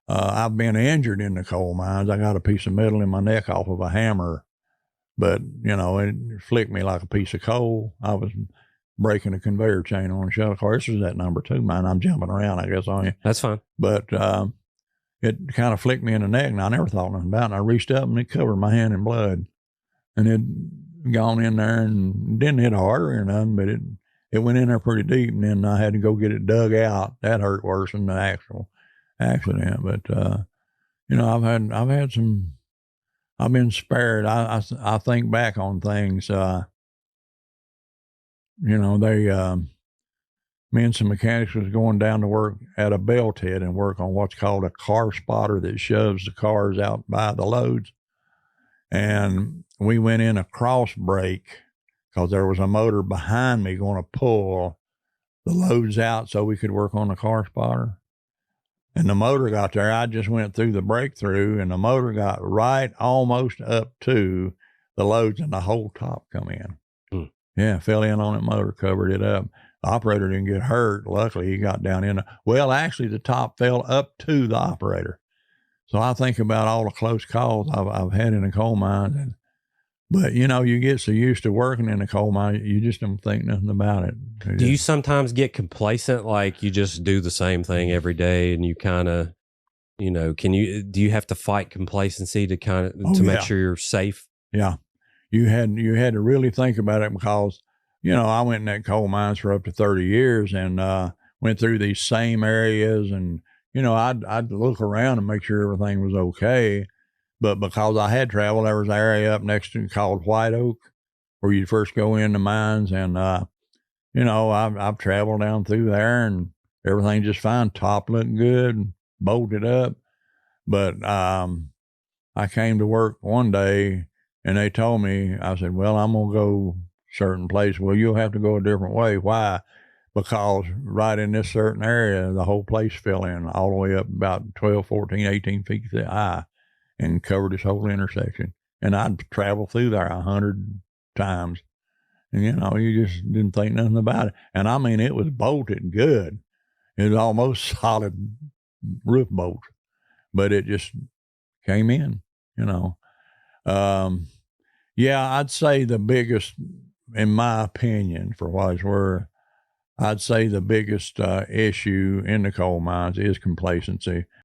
I've been injured in the coal mines. I got a piece of metal in my neck off of a hammer, but it flicked me like a piece of coal. I was breaking a conveyor chain on a shuttle car. This was that number 2 mine. I'm jumping around, I guess, on you. That's fine. But it kind of flicked me in the neck, and I never thought nothing about it. And I reached up, and it covered my hand in blood. And it gone in there and didn't hit a artery or nothing, but it went in there pretty deep, and then I had to go get it dug out. That hurt worse than the actual accident. But I've had some. I've been spared. I think back on things. Me and some mechanics was going down to work at a belt head and work on what's called a car spotter that shoves the cars out by the loads. And we went in a cross break because there was a motor behind me going to pull the loads out so we could work on the car spotter. And the motor got there. I just went through the breakthrough, and the motor got right almost up to the loads, and the whole top come in. Yeah, fell in on it, motor, covered it up. The operator didn't get hurt. Luckily, he got down in. Actually, the top fell up to the operator. So I think about all the close calls I've had in the coal mine. But, you get so used to working in the coal mine, you just don't think nothing about it. Do you sometimes get complacent, like you just do the same thing every day and you kind of, do you have to fight complacency to make sure you're safe? Yeah. You had to really think about it because, I went in that coal mines for up to 30 years and went through these same areas and, I'd look around and make sure everything was okay. But because I had traveled, there was an area up next to called White Oak where you first go in the mines. And, I've traveled down through there and everything just fine. Top looking good and bolted up. But I came to work one day and they told me, I said, well, I'm going to go certain place. Well, you'll have to go a different way. Why? Because right in this certain area, the whole place fell in all the way up about 12, 14, 18 feet high and covered this whole intersection. And I'd traveled through there 100 times. And, you just didn't think nothing about it. And I mean, it was bolted good. It was almost solid roof bolts, but it just came in, I'd say the biggest, in my opinion, for what it's worth, I'd say the biggest issue in the coal mines is complacency.